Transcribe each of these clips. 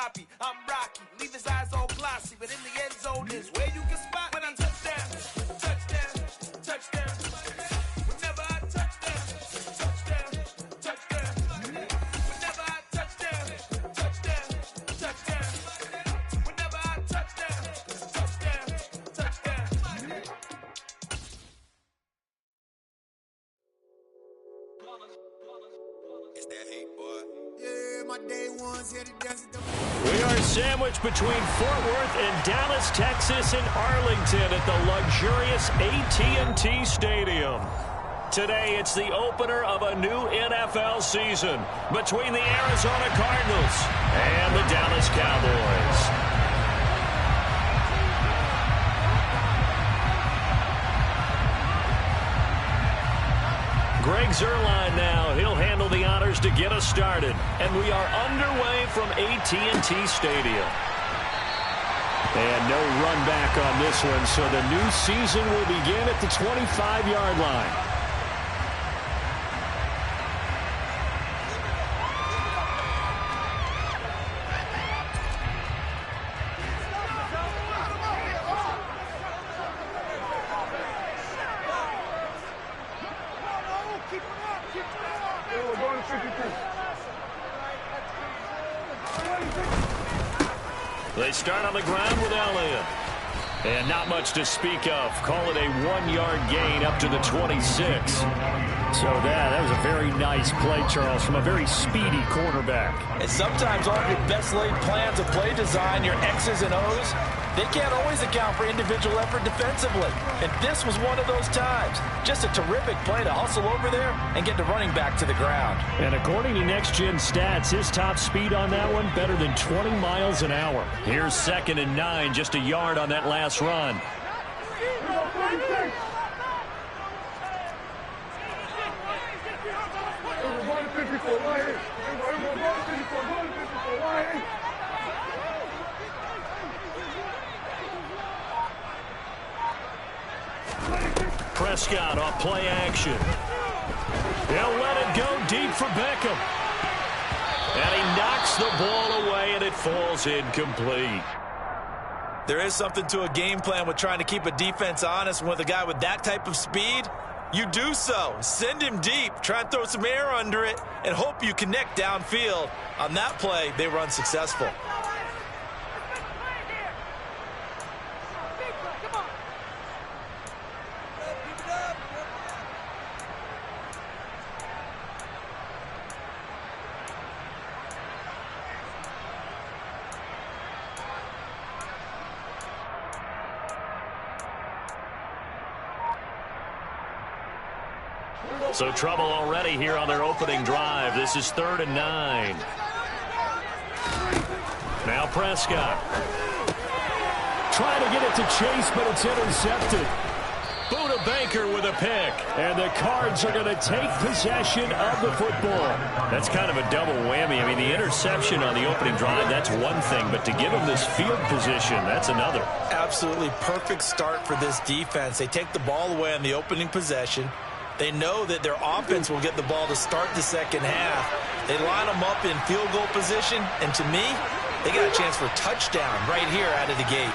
sloppy. I'm rocky, leave his eyes all glossy, but in the end zone is where you can spot when I touchdown, touchdown, touchdown. Whenever I touchdown, touchdown, touchdown. Whenever I touchdown, touchdown, touchdown. Whenever I touchdown, touchdown, touchdown. It's that heat, boy. Yeah, my day ones here to dance with them. We are sandwiched between Fort Worth and Dallas, Texas, and Arlington at the luxurious AT&T Stadium. Today, it's the opener of a new NFL season between the Arizona Cardinals and the Dallas Cowboys. Greg Zuerlein now. He'll handle the honors to get us started. And we are underway from AT&T Stadium. And no run back on this one, so the new season will begin at the 25-yard line. They start on the ground with Elliott. And not much to speak of. Call it a 1-yard gain up to the 26. So that was a very nice play, Charles, from a very speedy quarterback. And sometimes all of your best laid plans of play design, your X's and O's, they can't always account for individual effort defensively. And this was one of those times. Just a terrific play to hustle over there and get the running back to the ground. And according to Next Gen Stats, his top speed on that one, better than 20 miles an hour. Here's 2nd and 9, just a yard on that last run. Prescott off play action. He'll let it go deep for Beckham. And he knocks the ball away, and it falls incomplete. There is something to a game plan with trying to keep a defense honest. With a guy with that type of speed, you do so. Send him deep, try and throw some air under it, and hope you connect downfield. On that play, they were unsuccessful. So trouble already here on their opening drive. This is 3rd and 9. Now Prescott. Trying to get it to Chase, but it's intercepted. Buda Baker with a pick. And the Cards are going to take possession of the football. That's kind of a double whammy. I mean, the interception on the opening drive, that's one thing. But to give them this field position, that's another. Absolutely perfect start for this defense. They take the ball away on the opening possession. They know that their offense will get the ball to start the second half. They line them up in field goal position, and to me, they got a chance for a touchdown right here out of the gate.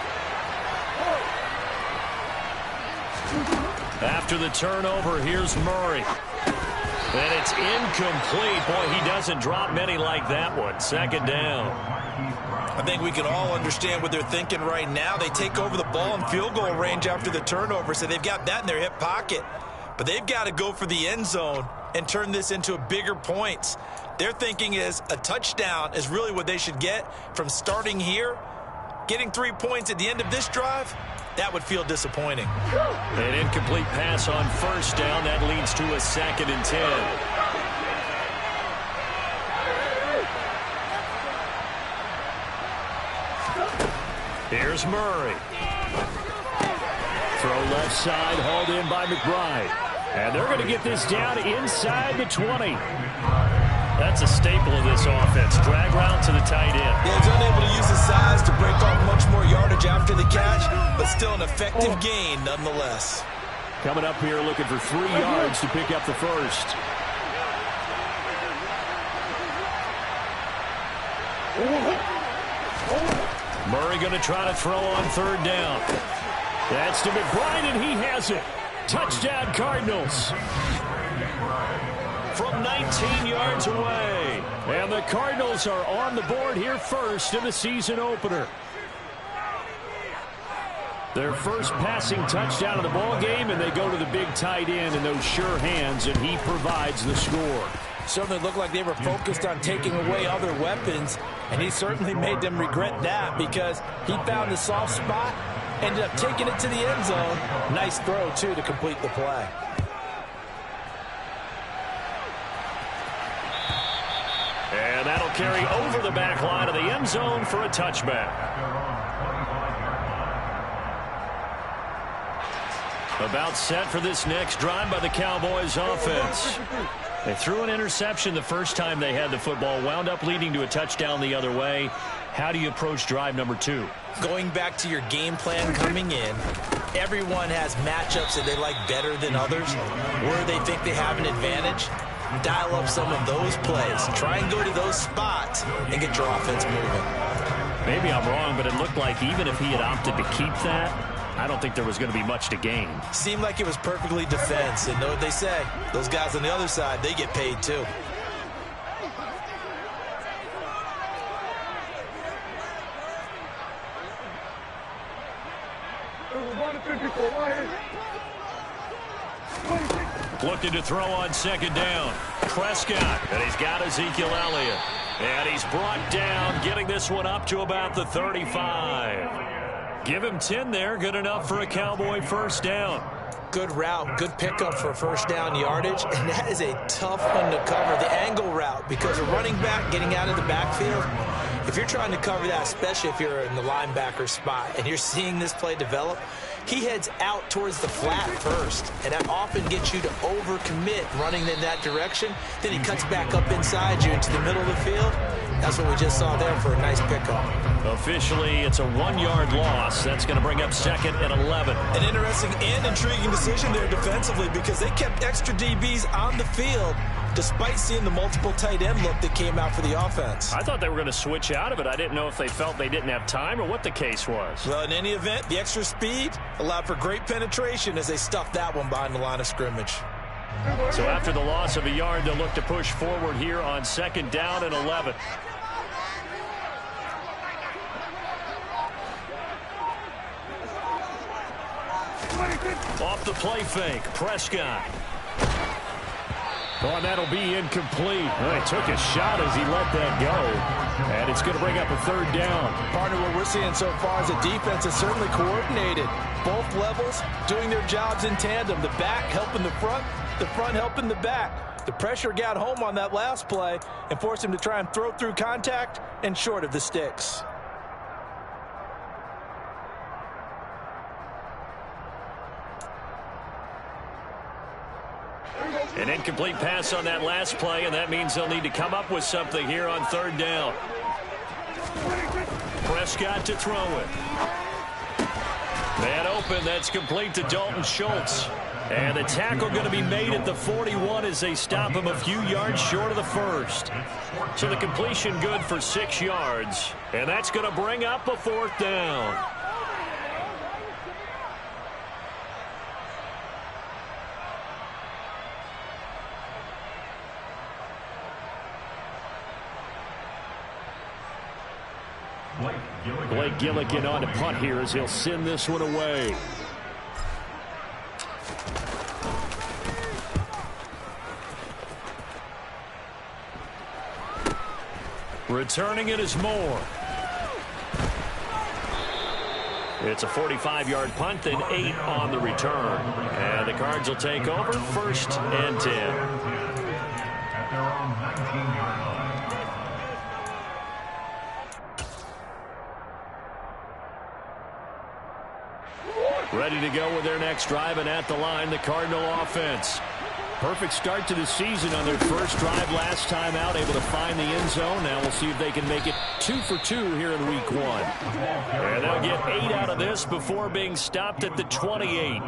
After the turnover, here's Murray. And it's incomplete. Boy, he doesn't drop many like that one. 2nd down. I think we can all understand what they're thinking right now. They take over the ball in field goal range after the turnover, so they've got that in their hip pocket. But they've got to go for the end zone and turn this into bigger points. Their thinking is a touchdown is really what they should get from starting here. Getting 3 points at the end of this drive, that would feel disappointing. An incomplete pass on 1st down. That leads to a 2nd and 10. Here's Murray. Throw left side, hauled in by McBride. And they're going to get this down inside the 20. That's a staple of this offense. Drag route to the tight end. Yeah, he's unable to use his size to break off much more yardage after the catch, but still an effective gain nonetheless. Coming up here looking for 3 yards to pick up the first. Murray going to try to throw on third down. That's to McBride, and he has it. Touchdown, Cardinals. From 19 yards away. And the Cardinals are on the board here first in the season opener. Their first passing touchdown of the ball game, and they go to the big tight end in those sure hands, and he provides the score. Certainly looked like they were focused on taking away other weapons, and he certainly made them regret that because he found the soft spot, ended up taking it to the end zone. Nice throw, too, to complete the play. And that'll carry over the back line of the end zone for a touchback. About set for this next drive by the Cowboys offense. They threw an interception the first time they had the football, wound up leading to a touchdown the other way. How do you approach drive number 2? Going back to your game plan coming in, everyone has matchups that they like better than others, where they think they have an advantage. Dial up some of those plays. Try and go to those spots and get your offense moving. Maybe I'm wrong, but it looked like even if he had opted to keep that, I don't think there was going to be much to gain. Seemed like it was perfectly defense. And know what they say? Those guys on the other side, they get paid too. Looking to throw on second down. Prescott, and he's got Ezekiel Elliott. And he's brought down, getting this one up to about the 35. Give him 10 there, good enough for a Cowboy first down. Good route, good pickup for first down yardage, and that is a tough one to cover, the angle route, because a running back getting out of the backfield, if you're trying to cover that, especially if you're in the linebacker spot, and you're seeing this play develop, he heads out towards the flat first, and that often gets you to overcommit running in that direction. Then he cuts back up inside you into the middle of the field. That's what we just saw there for a nice pickup. Officially, it's a 1-yard loss. That's going to bring up second and 11. An interesting and intriguing decision there defensively because they kept extra DBs on the field despite seeing the multiple tight end look that came out for the offense. I thought they were going to switch out of it. I didn't know if they felt they didn't have time or what the case was. Well, in any event, the extra speed allowed for great penetration as they stuffed that one behind the line of scrimmage. So after the loss of a yard, they'll look to push forward here on second down and 11. Off the play fake, Prescott. Oh, and that'll be incomplete. Well, he took a shot as he let that go. And it's going to bring up a third down. Partner, what we're seeing so far is the defense is certainly coordinated. Both levels doing their jobs in tandem. The back helping the front helping the back. The pressure got home on that last play and forced him to try and throw through contact and short of the sticks. An incomplete pass on that last play, and that means they'll need to come up with something here on third down. Prescott to throw it. Man open, that's complete to Dalton Schultz. And the tackle going to be made at the 41 as they stop him a few yards short of the first. So the completion good for 6 yards, and that's going to bring up a fourth down. Blake Gillikin on to punt here as he'll send this one away. Returning it is Moore. It's a 45-yard punt, then 8 on the return. And the Cards will take over, first and 10. Ready to go with their next drive, and at the line, the Cardinal offense. Perfect start to the season on their first drive last time out, able to find the end zone. Now we'll see if they can make it 2 for 2 here in week 1. And they'll get 8 out of this before being stopped at the 28.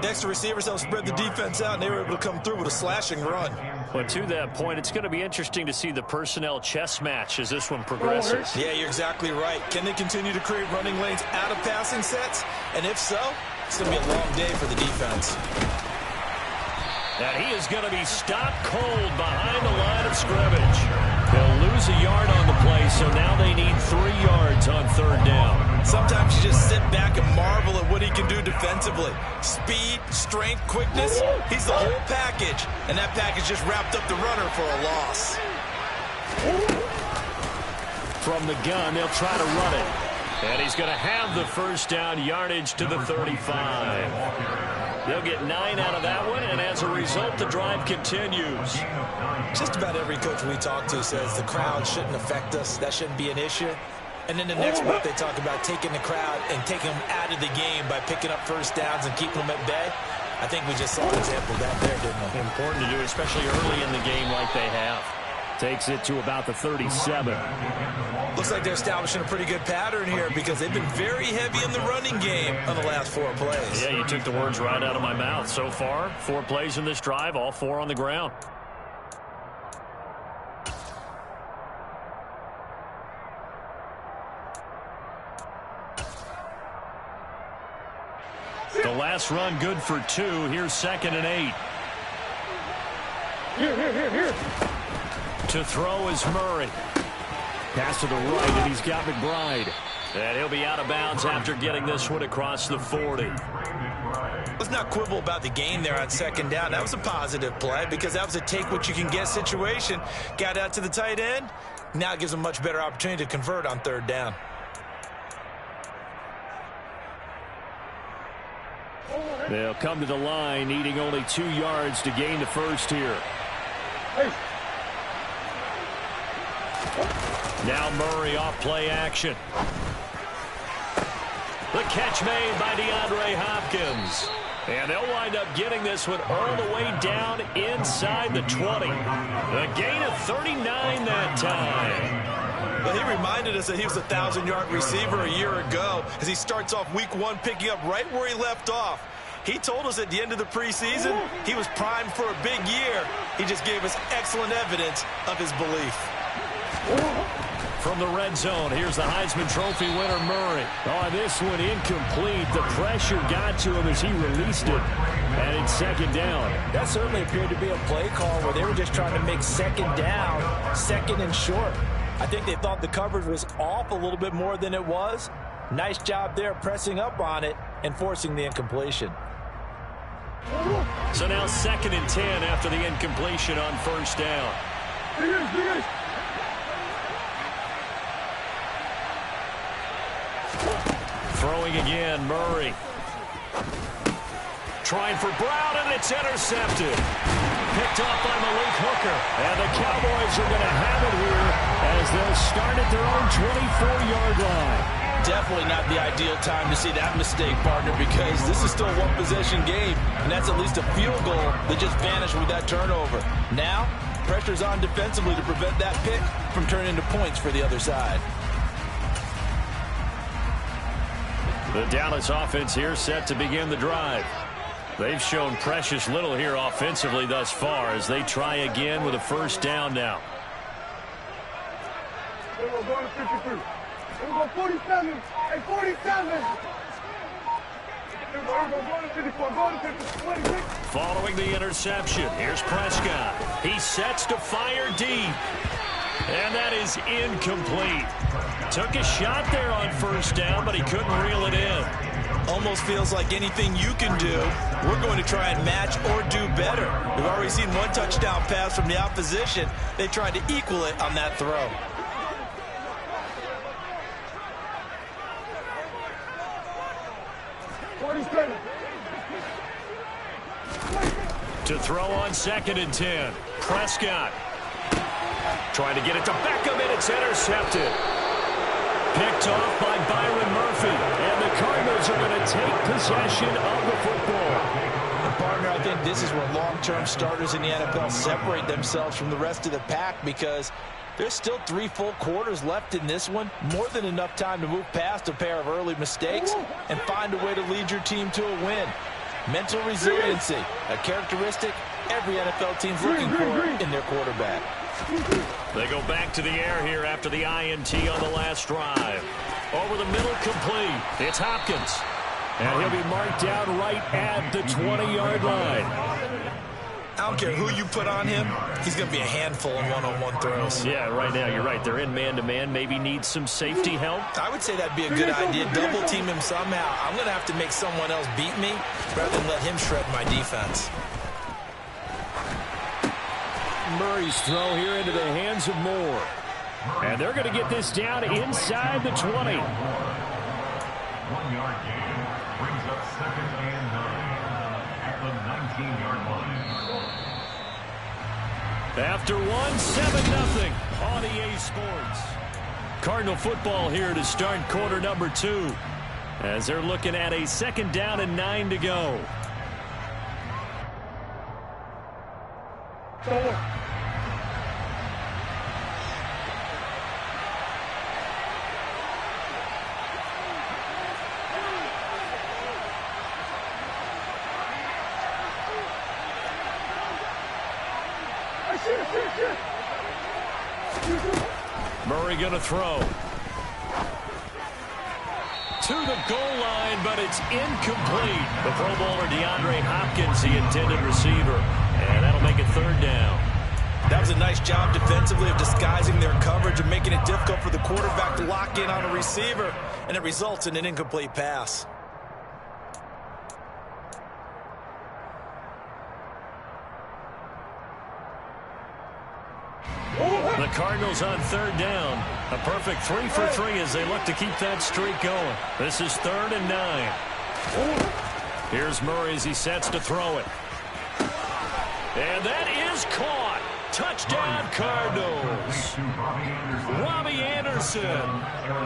Next to receivers, they'll spread the defense out, and they were able to come through with a slashing run. But to that point, it's going to be interesting to see the personnel chess match as this one progresses. Yeah, you're exactly right. Can they continue to create running lanes out of passing sets? And if so, it's going to be a long day for the defense. And he is going to be stopped cold behind the line of scrimmage. They'll lose a yard on the play, so now they need 3 yards on 3rd down. Sometimes you just sit back and marvel at what he can do defensively. Speed, strength, quickness, he's the whole package. And that package just wrapped up the runner for a loss. From the gun, they'll try to run it. And he's going to have the 1st down yardage to the 35. They'll get 9 out of that one, and as a result, the drive continues. Just about every coach we talk to says the crowd shouldn't affect us. That shouldn't be an issue. And then the next month they talk about taking the crowd and taking them out of the game by picking up 1st downs and keeping them at bay. I think we just saw an example of that there, didn't we? Important to do, especially early in the game like they have. Takes it to about the 37. Looks like they're establishing a pretty good pattern here because they've been very heavy in the running game on the last 4 plays. Yeah, you took the words right out of my mouth. So far, 4 plays in this drive, all 4 on the ground. The last run good for 2. Here's 2nd and 8. Here. To throw is Murray. Pass to the right, and he's got McBride. And he'll be out of bounds after getting this one across the 40. Let's not quibble about the gain there on 2nd down. That was a positive play because that was a take-what-you-can-get situation. Got out to the tight end. Now it gives them a much better opportunity to convert on 3rd down. They'll come to the line, needing only 2 yards to gain the 1st here. Now Murray off play action. The catch made by DeAndre Hopkins. And they'll wind up getting this one all the way down inside the 20. A gain of 39 that time. Well, he reminded us that he was a 1,000-yard receiver a year ago as he starts off week 1 picking up right where he left off. He told us at the end of the preseason he was primed for a big year. He just gave us excellent evidence of his belief. From the red zone, here's the Heisman Trophy winner, Murray. Oh, this one incomplete. The pressure got to him as he released it. And it's 2nd down. That certainly appeared to be a play call where they were just trying to make 2nd down, 2nd and short. I think they thought the coverage was off a little bit more than it was. Nice job there pressing up on it and forcing the incompletion. So now 2nd and 10 after the incompletion on 1st down. Throwing again, Murray. Trying for Brown, and it's intercepted. Picked off by Malik Hooker. And the Cowboys are going to have it here as they'll start at their own 24-yard line. Definitely not the ideal time to see that mistake, partner, because this is still a 1-possession game, and that's at least a field goal that just vanished with that turnover. Now, pressure's on defensively to prevent that pick from turning into points for the other side. The Dallas offense here set to begin the drive. They've shown precious little here offensively thus far as they try again with a 1st down now. We're going to 53. We're going 47. Hey, 47. We're going to 54. Going to 56. Following the interception, here's Prescott. He sets to fire deep. And that is incomplete. Took a shot there on 1st down, but he couldn't reel it in. Almost feels like anything you can do, we're going to try and match or do better. We've already seen 1 touchdown pass from the opposition. They tried to equal it on that throw. To throw on 2nd and 10. Prescott. Trying to get it to Beckham, and it's intercepted. Picked off by Byron Murphy. And the Cardinals are going to take possession of the football. And partner, I think this is where long-term starters in the NFL separate themselves from the rest of the pack because there's still 3 full quarters left in this one. More than enough time to move past a pair of early mistakes and find a way to lead your team to a win. Mental resiliency, a characteristic every NFL team's looking for in their quarterback. They go back to the air here after the INT on the last drive. Over the middle, complete. It's Hopkins. And he'll be marked down right at the 20-yard line. I don't care who you put on him, he's going to be a handful in one-on-one throws. Yeah, right now, you're right. They're in man-to-man. Maybe needs some safety help. I would say that'd be a good idea. Double team him somehow. I'm going to have to make someone else beat me rather than let him shred my defense. Murray's throw here into the hands of Moore. And they're going to get this down inside the 20. 1 yard gain brings up 2nd and 9 at the 19-yard line. After 7-0 on EA Sports. Cardinal football here to start quarter number 2. As they're looking at a 2nd down and 9 to go. Murray going to throw. To the goal line, but it's incomplete. The Pro Bowler DeAndre Hopkins, the intended receiver. And that'll make it 3rd down. That was a nice job defensively of disguising their coverage and making it difficult for the quarterback to lock in on a receiver. And it results in an incomplete pass. The Cardinals on 3rd down. A perfect 3 for 3 as they look to keep that streak going. This is 3rd and 9. Here's Murray as he sets to throw it. And that is caught. Touchdown, Cardinals. Robbie Anderson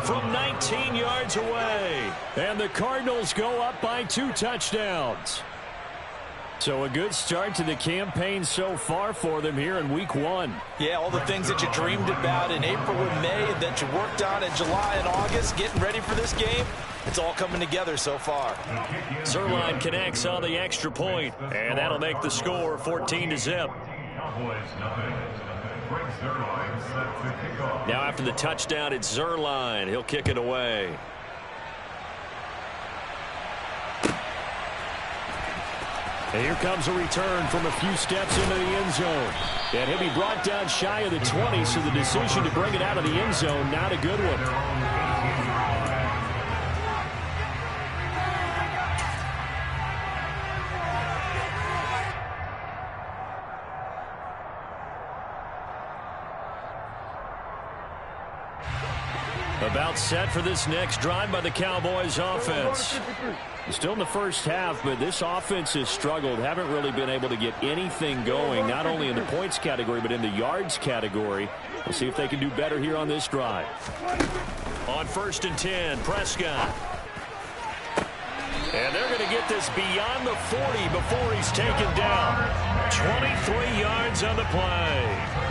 from 19 yards away. And the Cardinals go up by 2 touchdowns. So a good start to the campaign so far for them here in week 1. Yeah, all the things that you dreamed about in April and May and that you worked on in July and August, getting ready for this game, it's all coming together so far. Zerline connects on the extra point, and that'll make the score 14-0. Now after the touchdown, it's Zerline. He'll kick it away. And here comes a return from a few steps into the end zone. And he'll be brought down shy of the 20, so the decision to bring it out of the end zone, not a good one. About set for this next drive by the Cowboys offense. Still in the first half, but this offense has struggled. Haven't really been able to get anything going, not only in the points category, but in the yards category. We'll see if they can do better here on this drive. On 1st and 10, Prescott. And they're going to get this beyond the 40 before he's taken down. 23 yards on the play.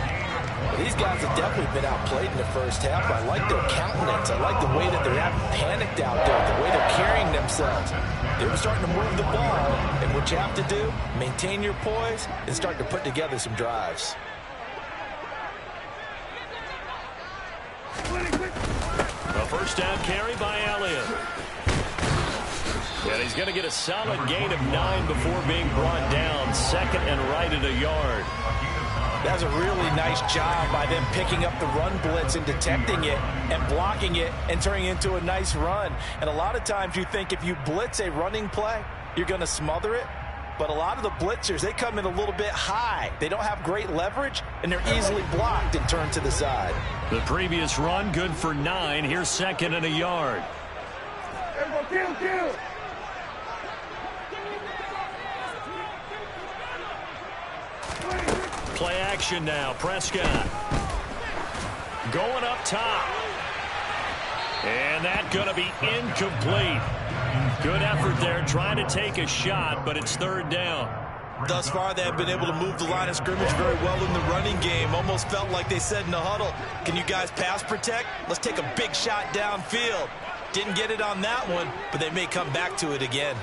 These guys have definitely been outplayed in the first half. I like their countenance. I like the way that they're having panicked out there, the way they're carrying themselves. They're starting to move the ball, and what you have to do, maintain your poise and start to put together some drives. A 1st down carry by Elliott. And he's going to get a solid gain of 9 before being brought down. 2nd and right at a yard. That was a really nice job by them picking up the run blitz and detecting it and blocking it and turning it into a nice run. And a lot of times you think if you blitz a running play, you're going to smother it. But a lot of the blitzers, they come in a little bit high. They don't have great leverage, and they're easily blocked and turned to the side. The previous run good for 9. Here's 2nd and a yard. Kill. Play action now. Prescott going up top. And that's going to be incomplete. Good effort there trying to take a shot, but it's 3rd down. Thus far, they have been able to move the line of scrimmage very well in the running game. Almost felt like they said in the huddle, can you guys pass protect? Let's take a big shot downfield. Didn't get it on that one, but they may come back to it again.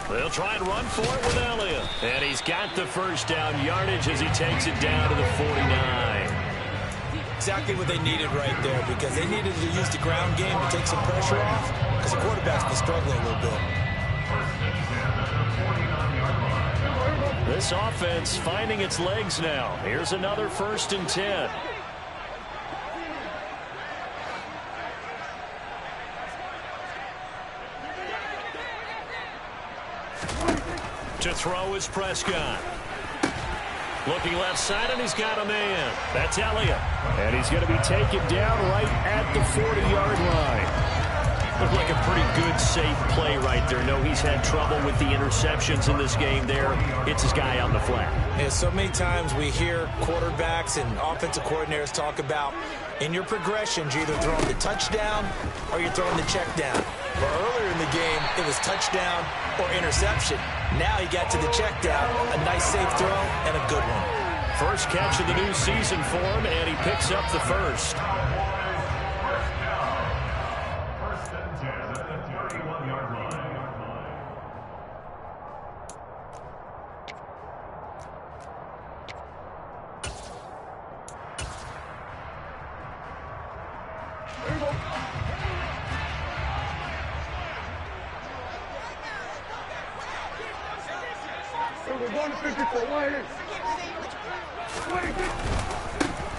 They'll try and run for it with Elliott. And he's got the first down yardage as he takes it down to the 49. Exactly what they needed right there, because they needed to use the ground game to take some pressure off, because the quarterback's been struggling a little bit. This offense finding its legs now. Here's another 1st and 10. To throw is Prescott. Looking left side, and he's got a man. That's Elliott. And he's going to be taken down right at the 40-yard line. Looked like a pretty good, safe play right there. No, he's had trouble with the interceptions in this game there. It's his guy out in the flat. Yeah, so many times we hear quarterbacks and offensive coordinators talk about in your progressions, you're either throwing the touchdown or you're throwing the check down. But earlier in the game, it was touchdown or interception. Now he got to the check down, a nice safe throw, and a good one. First catch of the new season for him, and he picks up the first.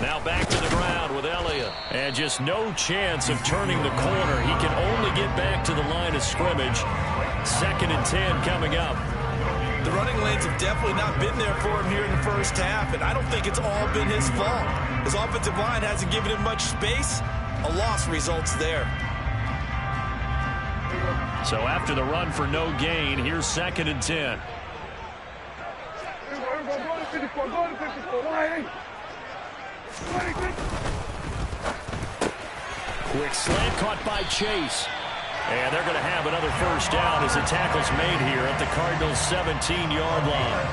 Now back to the ground with Elliott. And just no chance of turning the corner. He can only get back to the line of scrimmage. 2nd and 10 coming up. The running lanes have definitely not been there for him here in the first half, and I don't think it's all been his fault. His offensive line hasn't given him much space. A loss results there. So after the run for no gain, here's 2nd and 10. Quick slant caught by Chase. And they're going to have another first down as the tackle's made here at the Cardinals' 17-yard line.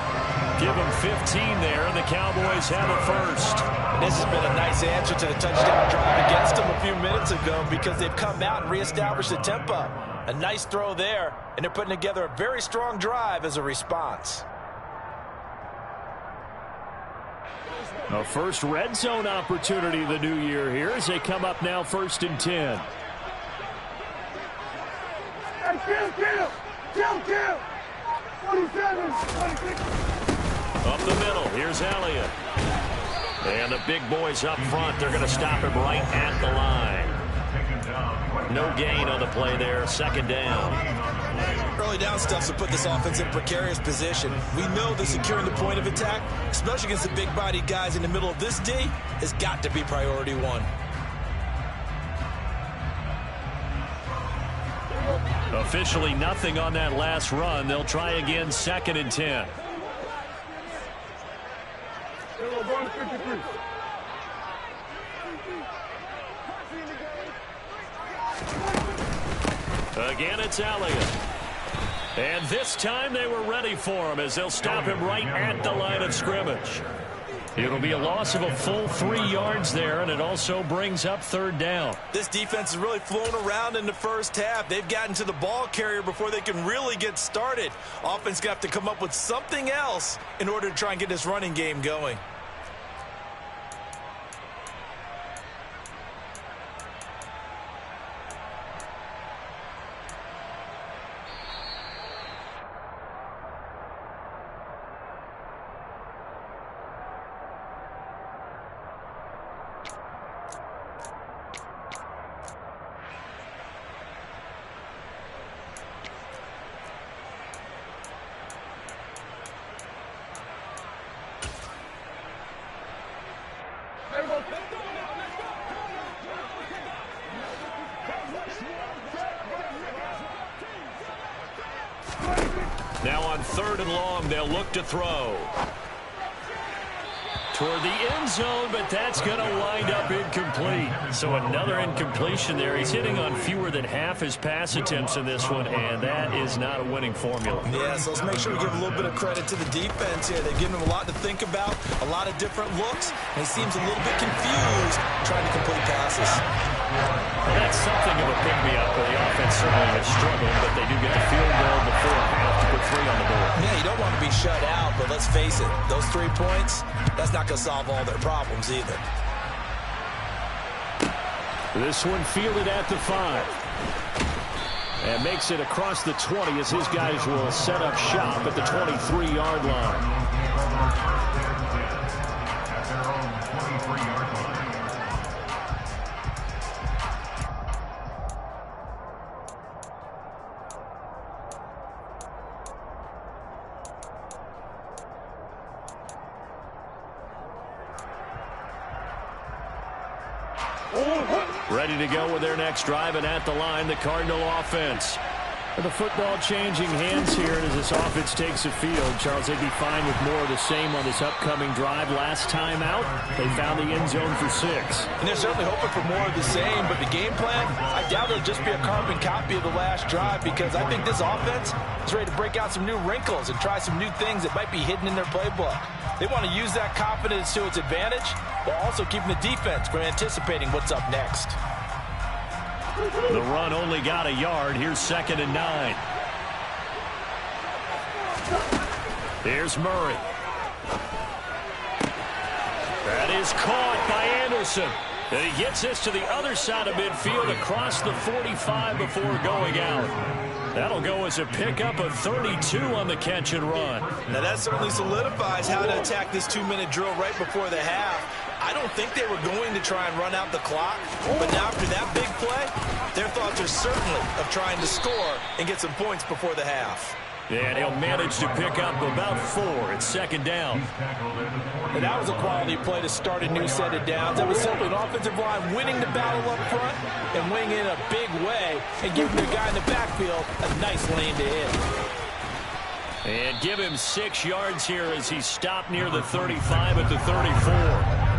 Give them 15 there, and the Cowboys have a first. And this has been a nice answer to the touchdown drive against them a few minutes ago, because they've come out and reestablished the tempo. A nice throw there, and they're putting together a very strong drive as a response. A first red zone opportunity of the new year here as they come up now 1st and 10. Kill! 47, 26. Up the middle, here's Elliott. And the big boys up front, they're going to stop him right at the line. No gain on the play there, 2nd down. Early down stuff to put this offense in a precarious position. We know that securing the point of attack, especially against the big-bodied guys in the middle of this D, has got to be priority one. Officially nothing on that last run. They'll try again, 2nd and 10. Again, it's Elliott. And this time they were ready for him as they'll stop him right at the line of scrimmage. It'll be a loss of a full 3 yards there, and it also brings up 3rd down. This defense has really flown around in the first half. They've gotten to the ball carrier before they can really get started. Offense got to come up with something else in order to try and get this running game going. Now on 3rd and long, they'll look to throw. Toward the end zone, but that's going to wind up up incomplete. So another incompletion there. He's hitting on fewer than half his pass attempts in this one, and that is not a winning formula. Yeah, so let's make sure we give a little bit of credit to the defense here. They've given him a lot to think about, a lot of different looks, and he seems a little bit confused trying to complete passes. Well, that's something of a pick-me-up for the offense. Certainly has struggled, but they do get the field goal before half to put 3 on the board. Yeah, you don't want to be shut out, but let's face it, those 3 points, that's not going to solve all their problems either. This one fielded at the 5. And makes it across the 20 as his guys will set up shop at the 23-yard line. Ready to go with their next drive, and at the line, the Cardinal offense. The football changing hands here as this offense takes the field. Charles, they'd be fine with more of the same on this upcoming drive. Last time out, they found the end zone for 6. And they're certainly hoping for more of the same, but the game plan, I doubt it'll just be a carbon copy of the last drive, because I think this offense is ready to break out some new wrinkles and try some new things that might be hidden in their playbook. They want to use that confidence to its advantage, while also keeping the defense from anticipating what's up next. The run only got a yard. Here's 2nd and 9. Here's Murray. That is caught by Anderson. And he gets this to the other side of midfield across the 45 before going out. That'll go as a pickup of 32 on the catch and run. Now that certainly solidifies how to attack this 2-minute drill right before the half. I don't think they were going to try and run out the clock, but now after that big play, their thoughts are certainly of trying to score and get some points before the half. And he'll manage to pick up about 4. It's 2nd down. And that was a quality play to start a new set of downs. It was simply an offensive line winning the battle up front and winning in a big way and giving the guy in the backfield a nice lane to hit. And give him 6 yards here as he stopped near the 35 at the 34.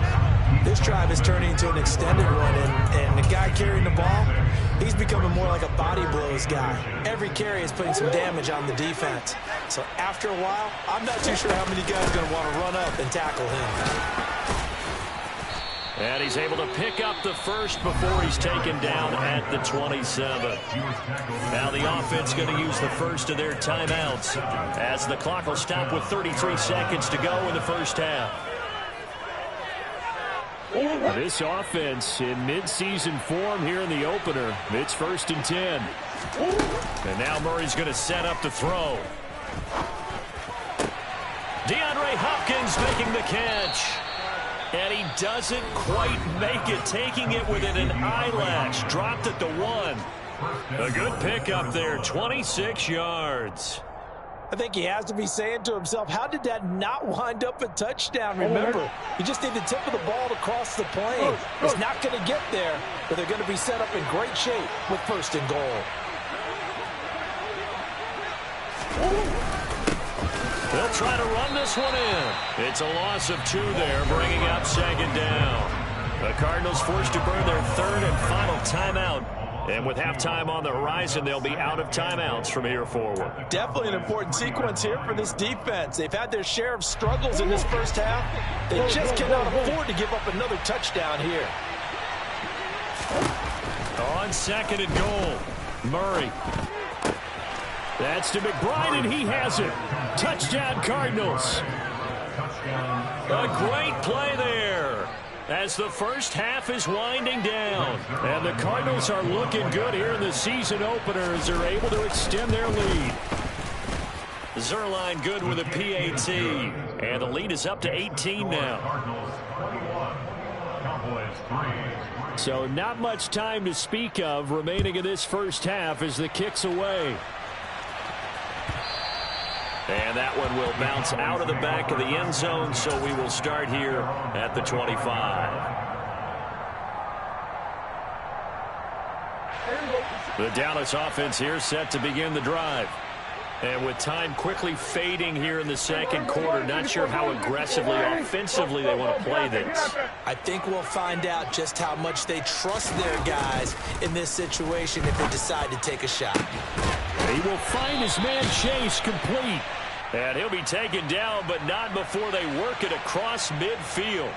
This drive is turning into an extended run, and the guy carrying the ball, he's becoming more like a body blows guy. Every carry is putting some damage on the defense. So after a while, I'm not too sure how many guys are going to want to run up and tackle him. And he's able to pick up the first before he's taken down at the 27. Now the offense going to use the first of their timeouts as the clock will stop with 33 seconds to go in the first half. This offense in midseason form here in the opener. It's 1st and 10. And now Murray's going to set up the throw. DeAndre Hopkins making the catch. And he doesn't quite make it, taking it within an eyelash. Dropped at the 1. A good pickup there, 26 yards. I think he has to be saying to himself, how did that not wind up a touchdown? Remember, you just need the tip of the ball to cross the plane. It's not going to get there, but they're going to be set up in great shape with 1st and goal. They'll try to run this one in. It's a loss of 2 there, bringing up 2nd down. The Cardinals forced to burn their 3rd and final timeout. And with halftime on the horizon, they'll be out of timeouts from here forward. Definitely an important sequence here for this defense. They've had their share of struggles in this first half. They just cannot afford to give up another touchdown here. On 2nd and goal, Murray. That's to McBride, and he has it. Touchdown, Cardinals. A great play there as the first half is winding down. And the Cardinals are looking good here in the season opener as they're able to extend their lead. Zerline good with a PAT. And the lead is up to 18 now. So not much time to speak of remaining in this first half as the kick's away. And that one will bounce out of the back of the end zone, so we will start here at the 25. The Dallas offense here set to begin the drive. And with time quickly fading here in the second quarter, not sure how aggressively, offensively they want to play this. I think we'll find out just how much they trust their guys in this situation if they decide to take a shot. He will find his man Chase complete. And he'll be taken down, but not before they work it across midfield.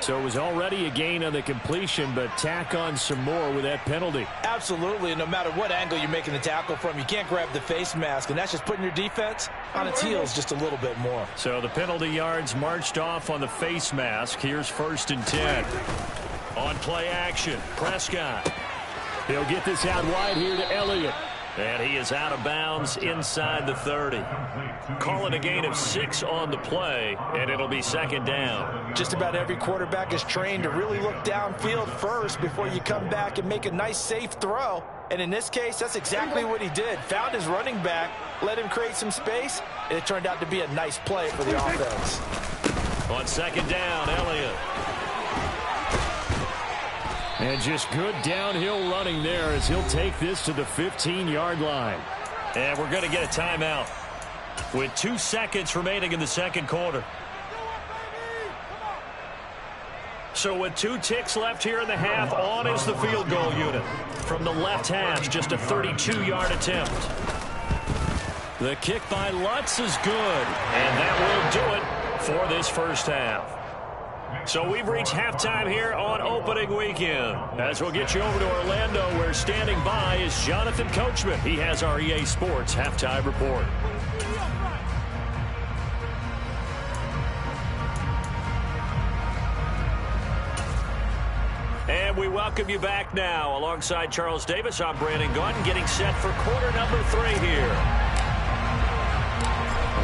So it was already a gain on the completion, but tack on some more with that penalty. Absolutely, and no matter what angle you're making the tackle from, you can't grab the face mask, and that's just putting your defense on its heels just a little bit more. So the penalty yards marched off on the face mask. Here's 1st and 10. On play action, Prescott. He'll get this out wide here to Elliott. And he is out of bounds inside the 30. Call it a gain of 6 on the play, and it'll be 2nd down. Just about every quarterback is trained to really look downfield first before you come back and make a nice, safe throw. And in this case, that's exactly what he did. Found his running back, let him create some space, and it turned out to be a nice play for the offense. On 2nd down, Elliott. And just good downhill running there as he'll take this to the 15-yard line. And we're going to get a timeout with 2 seconds remaining in the second quarter. So with 2 ticks left here in the half, on is the field goal unit. From the left hash, just a 32-yard attempt. The kick by Lutz is good, and that will do it for this first half. So we've reached halftime here on opening weekend. As we'll get you over to Orlando, where standing by is Jonathan Coachman. He has our EA Sports halftime report. And we welcome you back now. Alongside Charles Davis, I'm Brandon Gunn, getting set for quarter number 3 here.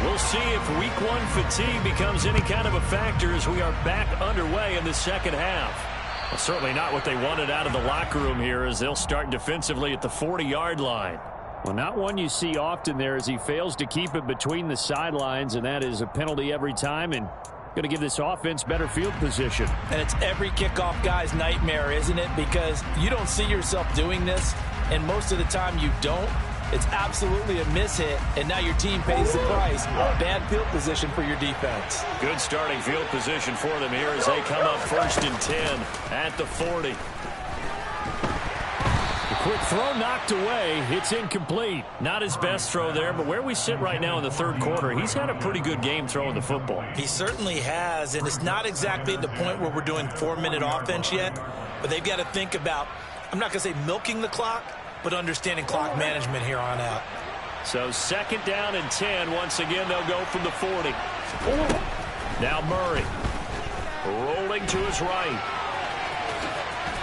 We'll see if week 1 fatigue becomes any kind of a factor as we are back underway in the second half. Well, certainly not what they wanted out of the locker room here as they'll start defensively at the 40-yard line. Well, not one you see often there as he fails to keep it between the sidelines, and that is a penalty every time and going to give this offense better field position. And it's every kickoff guy's nightmare, isn't it? Because you don't see yourself doing this, and most of the time you don't. It's absolutely a mishit, and now your team pays the price. Bad field position for your defense. Good starting field position for them here as they come up 1st and 10 at the 40. The quick throw knocked away. It's incomplete. Not his best throw there, but where we sit right now in the third quarter, he's had a pretty good game throwing the football. He certainly has, and it's not exactly at the point where we're doing 4-minute offense yet, but they've got to think about, I'm not going to say milking the clock, but understanding clock management here on out. So 2nd down and 10. Once again, they'll go from the 40. Now Murray rolling to his right.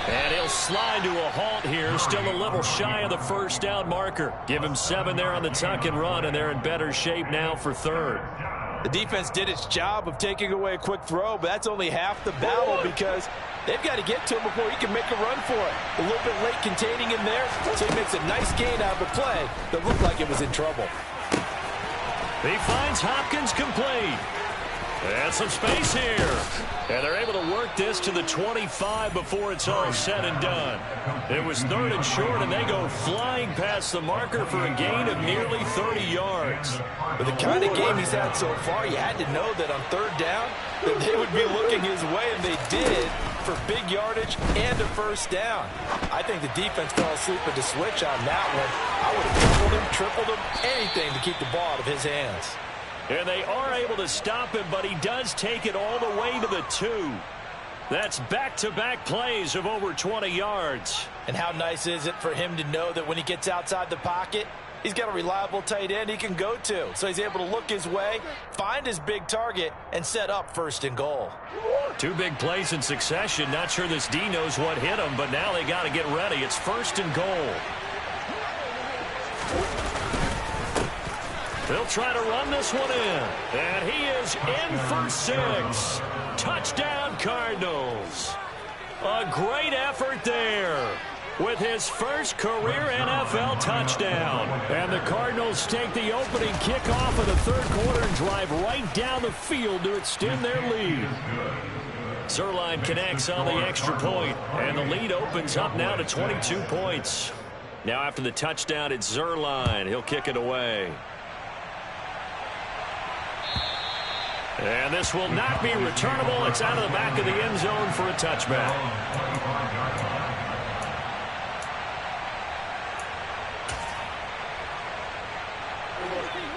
And he'll slide to a halt here. Still a little shy of the 1st down marker. Give him 7 there on the tuck and run, and they're in better shape now for 3rd. The defense did its job of taking away a quick throw, but that's only half the battle because they've got to get to him before he can make a run for it. A little bit late containing him there, so he makes a nice gain out of the play that looked like it was in trouble. He finds Hopkins complete. And some space here. And they're able to work this to the 25 before it's all said and done. It was 3rd and short, and they go flying past the marker for a gain of nearly 30 yards. With the kind of game he's had so far, you had to know that on 3rd down that they would be looking his way, and they did for big yardage and a 1st down. I think the defense fell asleep at the switch on that one. I would have doubled him, tripled him, anything to keep the ball out of his hands. And they are able to stop him, but he does take it all the way to the 2. That's back-to-back plays of over 20 yards. And how nice is it for him to know that when he gets outside the pocket, he's got a reliable tight end he can go to. So he's able to look his way, find his big target, and set up 1st and goal. 2 big plays in succession. Not sure this D knows what hit him, but now they got to get ready. It's 1st and goal. They'll try to run this one in. And he is in for 6. Touchdown, Cardinals. A great effort there with his first career NFL touchdown. And the Cardinals take the opening kickoff of the 3rd quarter and drive right down the field to extend their lead. Zerline connects on the extra point, and the lead opens up now to 22 points. Now after the touchdown, it's Zerline. He'll kick it away. And this will not be returnable. It's out of the back of the end zone for a touchback.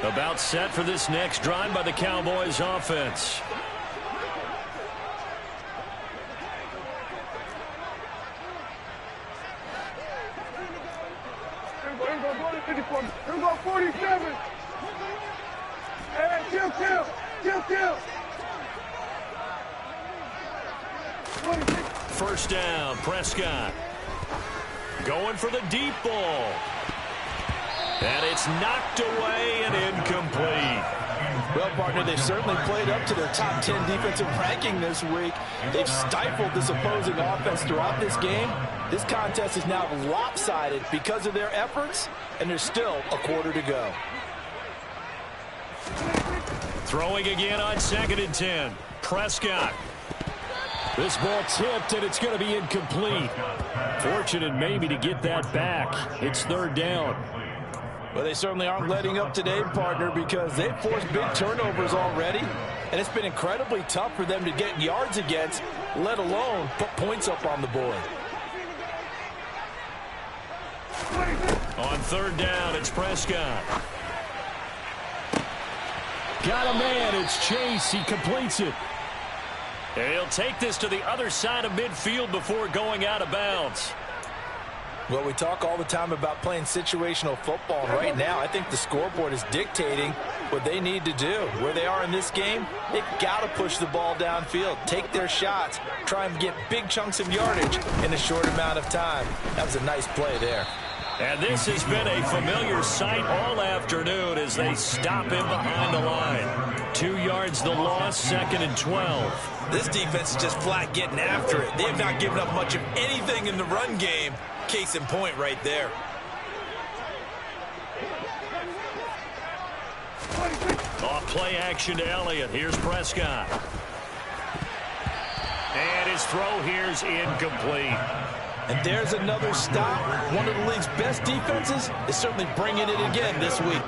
About set for this next drive by the Cowboys offense. Here we go, 47. Hey, chill. First down, Prescott. Going for the deep ball. And it's knocked away and incomplete. Well, partner, they've certainly played up to their top 10 defensive ranking this week. They've stifled this opposing offense throughout this game. This contest is now lopsided because of their efforts, and there's still a quarter to go. Throwing again on 2nd and 10. Prescott. This ball tipped, and it's going to be incomplete. Fortunate maybe to get that back. It's 3rd down. Well, they certainly aren't letting up today, partner, because they've forced big turnovers already, and it's been incredibly tough for them to get yards against, let alone put points up on the board. On 3rd down, it's Prescott. Got a man. It's Chase. He completes it. And he'll take this to the other side of midfield before going out of bounds. Well, we talk all the time about playing situational football, and right now I think the scoreboard is dictating what they need to do. Where they are in this game, they've got to push the ball downfield, take their shots, try and get big chunks of yardage in a short amount of time. That was a nice play there. And this has been a familiar sight all afternoon as they stop him behind the line. 2 yards the loss, 2nd and 12. This defense is just flat getting after it. They have not given up much of anything in the run game. Case in point right there. Off play action to Elliott. Here's Prescott. And his throw here's incomplete. And there's another stop. One of the league's best defenses is certainly bringing it again this week.